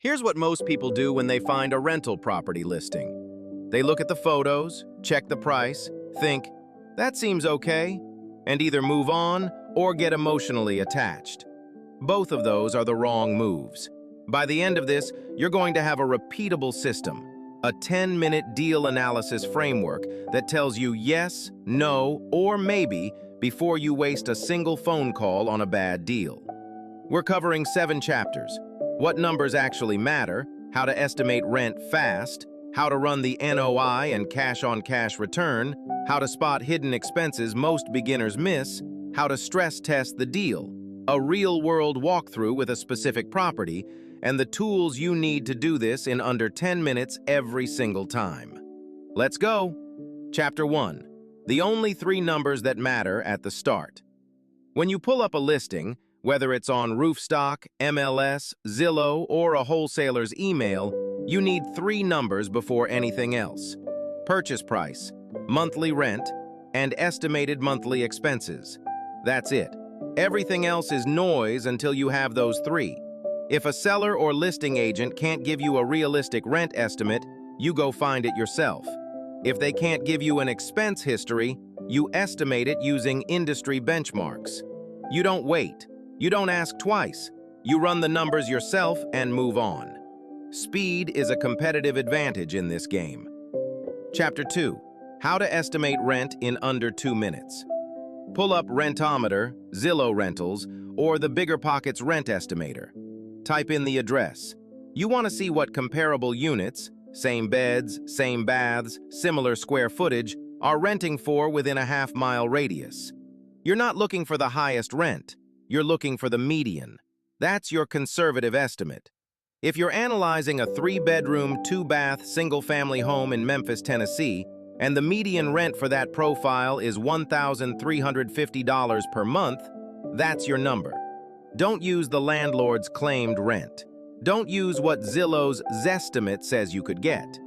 Here's what most people do when they find a rental property listing. They look at the photos, check the price, think, that seems okay, and either move on or get emotionally attached. Both of those are the wrong moves. By the end of this, you're going to have a repeatable system, a 10-minute deal analysis framework that tells you yes, no, or maybe before you waste a single phone call on a bad deal. We're covering 7 chapters: what numbers actually matter, how to estimate rent fast, how to run the NOI and cash-on-cash return, how to spot hidden expenses most beginners miss, how to stress test the deal, a real-world walkthrough with a specific property, and the tools you need to do this in under 10 minutes every single time. Let's go! Chapter 1. The only 3 numbers that matter at the start. When you pull up a listing, whether it's on Roofstock, MLS, Zillow, or a wholesaler's email, you need 3 numbers before anything else: purchase price, monthly rent, and estimated monthly expenses. That's it. Everything else is noise until you have those 3. If a seller or listing agent can't give you a realistic rent estimate, you go find it yourself. If they can't give you an expense history, you estimate it using industry benchmarks. You don't wait. You don't ask twice. You run the numbers yourself and move on. Speed is a competitive advantage in this game. Chapter 2. How to estimate rent in under 2 minutes. Pull up Rentometer, Zillow Rentals, or the BiggerPockets Rent Estimator. Type in the address. You want to see what comparable units, same beds, same baths, similar square footage, are renting for within a half-mile radius. You're not looking for the highest rent. You're looking for the median. That's your conservative estimate. If you're analyzing a 3-bedroom, 2-bath, single-family home in Memphis, Tennessee, and the median rent for that profile is $1,350 per month, that's your number. Don't use the landlord's claimed rent. Don't use what Zillow's Zestimate says you could get.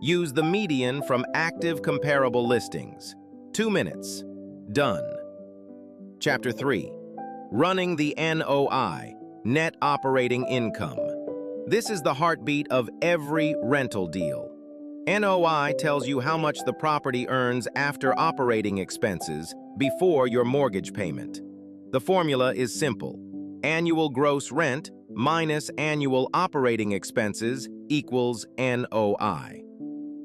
Use the median from active comparable listings. 2 minutes. Done. Chapter 3. Running the NOI, Net Operating Income. This is the heartbeat of every rental deal. NOI tells you how much the property earns after operating expenses before your mortgage payment. The formula is simple. Annual gross rent minus annual operating expenses equals NOI.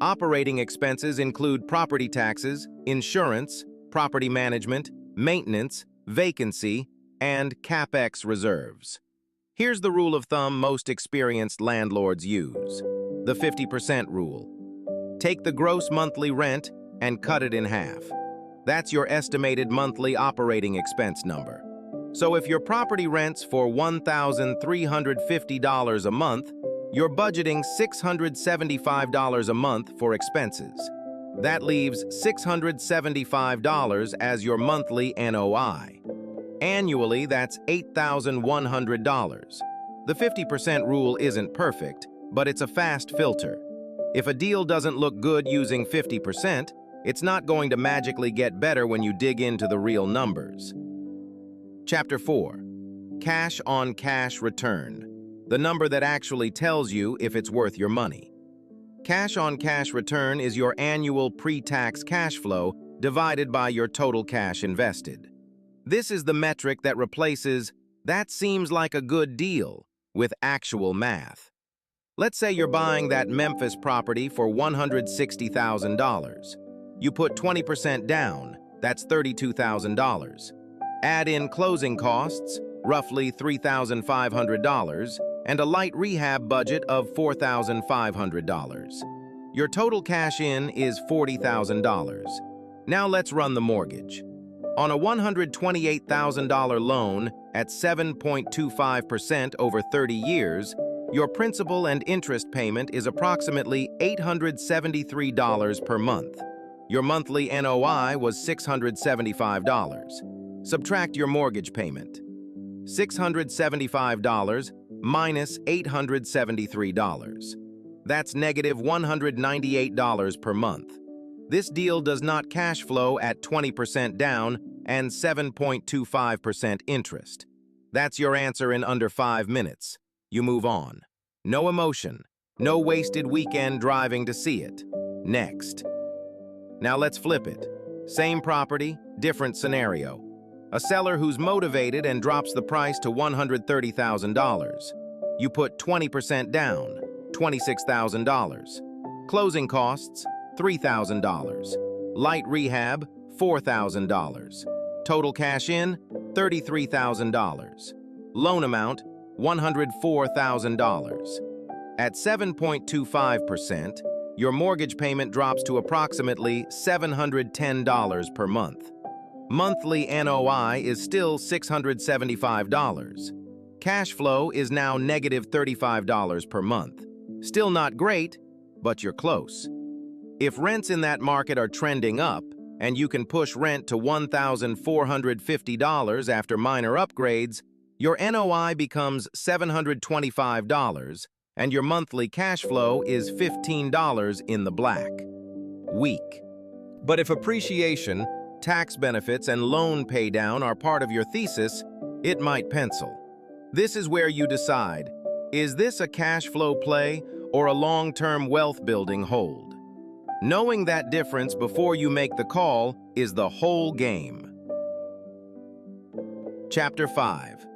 Operating expenses include property taxes, insurance, property management, maintenance, vacancy, and CapEx reserves. Here's the rule of thumb most experienced landlords use: the 50% rule. Take the gross monthly rent and cut it in half. That's your estimated monthly operating expense number. So if your property rents for $1,350 a month, you're budgeting $675 a month for expenses. That leaves $675 as your monthly NOI. Annually, that's $8,100. The 50% rule isn't perfect, but it's a fast filter. If a deal doesn't look good using 50%, it's not going to magically get better when you dig into the real numbers. Chapter 4. Cash-on-cash return. The number that actually tells you if it's worth your money. Cash-on-cash return is your annual pre-tax cash flow divided by your total cash invested. This is the metric that replaces "that seems like a good deal" with actual math. Let's say you're buying that Memphis property for $160,000. You put 20% down, that's $32,000. Add in closing costs, roughly $3,500, and a light rehab budget of $4,500. Your total cash in is $40,000. Now let's run the mortgage. On a $128,000 loan at 7.25% over 30 years, your principal and interest payment is approximately $873 per month. Your monthly NOI was $675. Subtract your mortgage payment. $675 minus $873. That's negative $198 per month. This deal does not cash flow at 20% down and 7.25% interest. That's your answer in under 5 minutes. You move on. No emotion, no wasted weekend driving to see it. Next. Now let's flip it. Same property, different scenario. A seller who's motivated and drops the price to $130,000. You put 20% down, $26,000. Closing costs, $3,000. Light rehab, $4,000. Total cash in, $33,000. Loan amount, $104,000. At 7.25%, your mortgage payment drops to approximately $710 per month. Monthly NOI is still $675. Cash flow is now negative $35 per month. Still not great, but you're close. If rents in that market are trending up, and you can push rent to $1,450 after minor upgrades, your NOI becomes $725, and your monthly cash flow is $15 in the black. Weak. But if appreciation, tax benefits, and loan paydown are part of your thesis, it might pencil. This is where you decide, is this a cash flow play or a long-term wealth-building hold? Knowing that difference before you make the call is the whole game. Chapter 5.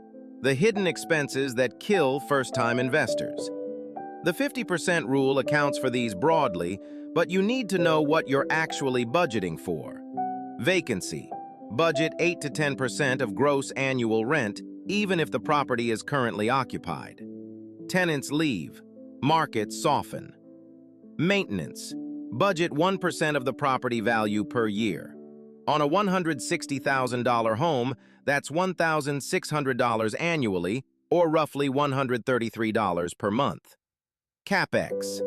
The hidden expenses that kill first-time investors. The 50% rule accounts for these broadly, but you need to know what you're actually budgeting for. Vacancy. Budget 8 to 10% of gross annual rent, even if the property is currently occupied. Tenants leave. Markets soften. Maintenance. Budget 1% of the property value per year. On a $160,000 home, that's $1,600 annually, or roughly $133 per month. CapEx.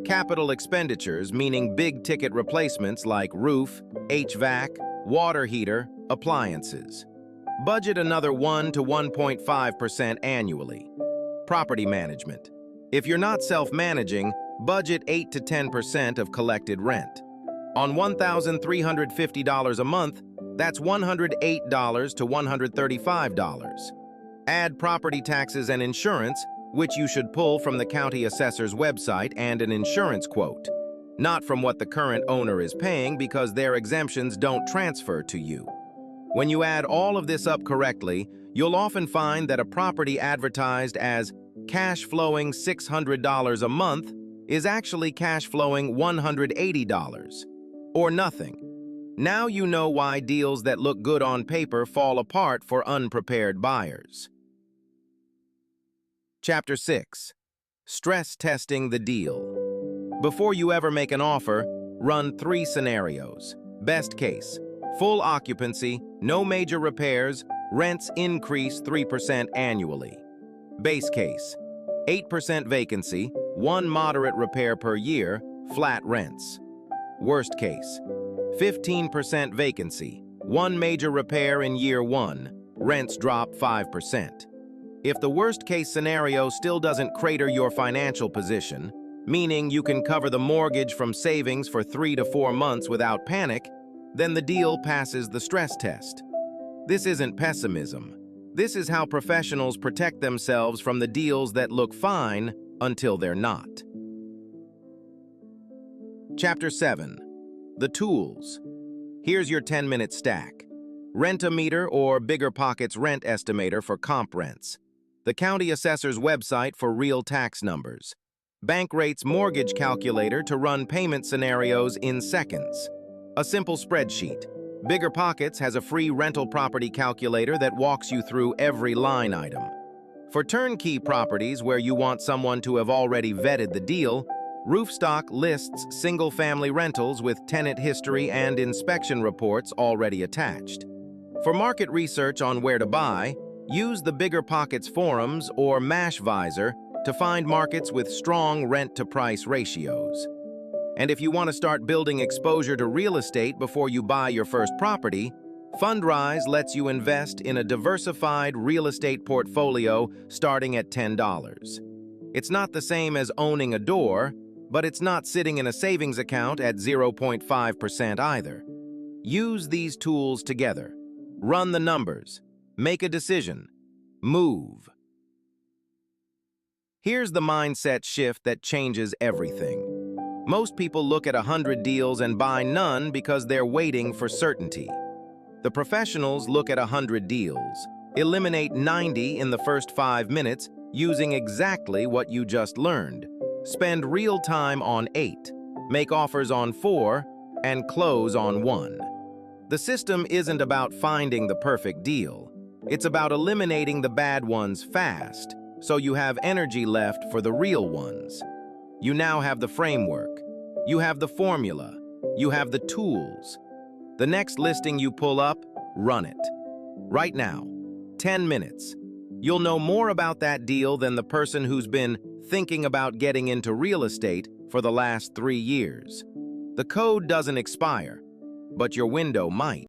Capital expenditures, meaning big-ticket replacements like roof, HVAC, water heater, appliances. Budget another 1 to 1.5% annually. Property management. If you're not self-managing, budget 8 to 10% of collected rent. On $1,350 a month, that's $108 to $135. Add property taxes and insurance, which you should pull from the county assessor's website and an insurance quote, not from what the current owner is paying because their exemptions don't transfer to you. When you add all of this up correctly, you'll often find that a property advertised as cash flowing $600 a month is actually cash flowing $180, or nothing. Now you know why deals that look good on paper fall apart for unprepared buyers. Chapter 6. Stress testing the deal. Before you ever make an offer, run 3 scenarios. Best case, full occupancy, no major repairs, rents increase 3% annually. Base case, 8% vacancy, 1 moderate repair per year, flat rents. Worst case, 15% vacancy, 1 major repair in year 1, rents drop 5%. If the worst-case scenario still doesn't crater your financial position, meaning you can cover the mortgage from savings for 3 to 4 months without panic, then the deal passes the stress test. This isn't pessimism. This is how professionals protect themselves from the deals that look fine until they're not. Chapter 7. The tools. Here's your 10-minute stack. Rent-a-meter or Bigger Pockets rent estimator for comp rents. The county assessor's website for real tax numbers. Bankrate's mortgage calculator to run payment scenarios in seconds. A simple spreadsheet. Bigger Pockets has a free rental property calculator that walks you through every line item. For turnkey properties where you want someone to have already vetted the deal, Roofstock lists single-family rentals with tenant history and inspection reports already attached. For market research on where to buy, use the Bigger Pockets forums or Mashvisor to find markets with strong rent-to-price ratios. And if you want to start building exposure to real estate before you buy your first property, Fundrise lets you invest in a diversified real estate portfolio starting at $10. It's not the same as owning a door, but it's not sitting in a savings account at 0.5% either. Use these tools together. Run the numbers. Make a decision. Move. Here's the mindset shift that changes everything. Most people look at 100 deals and buy none because they're waiting for certainty. The professionals look at 100 deals, eliminate 90 in the first 5 minutes using exactly what you just learned, spend real time on 8, make offers on 4, and close on 1. The system isn't about finding the perfect deal. It's about eliminating the bad ones fast, so you have energy left for the real ones. You now have the framework. You have the formula. You have the tools. The next listing you pull up, run it. Right now, 10 minutes. You'll know more about that deal than the person who's been thinking about getting into real estate for the last 3 years. The code doesn't expire, but your window might.